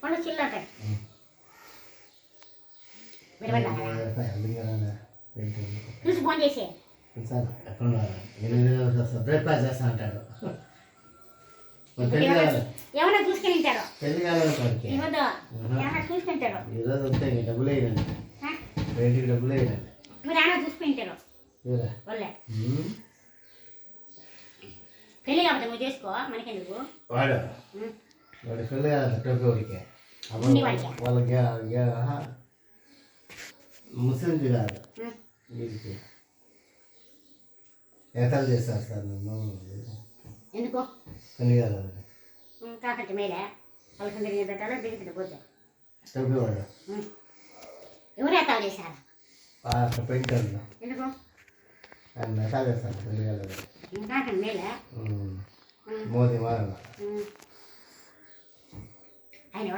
కొండ చిల్లట చూసి ఫోన్ చేసి బ్రేక్ఫాస్ట్ చేస్తా అంటాడు. ఏమన్నా చూసుకుని తింటారు ఈరోజు చూసుకుంటారు వస్తే డబ్బులు వేయనండి, బయటికి డబ్బులు వేయనండి. మీరు ఏమన్నా చూసుకుంటారు వాళ్ళే పెళ్ళి కాబట్టి నువ్వు చేసుకో మనకెందుకు. వాడు పెళ్ళి కాదు టోపీడికి వాళ్ళకి ముస్లింస్ కాదు వీరికి ఏతాలు చేస్తారు సార్ నన్ను ఎందుకో పెళ్ళి కాదు కాకంటే మేలే వాళ్ళకి దిగుతుంది పోతే టోపీ వాడు ఎవరు ఏతాలు చేశారు పెయింటర్లు ఎందుకో ఆయన మెటాలు చేస్తారు పెళ్ళి కాదు కాకంటే మేలే మోదీ మారన్న ఆయన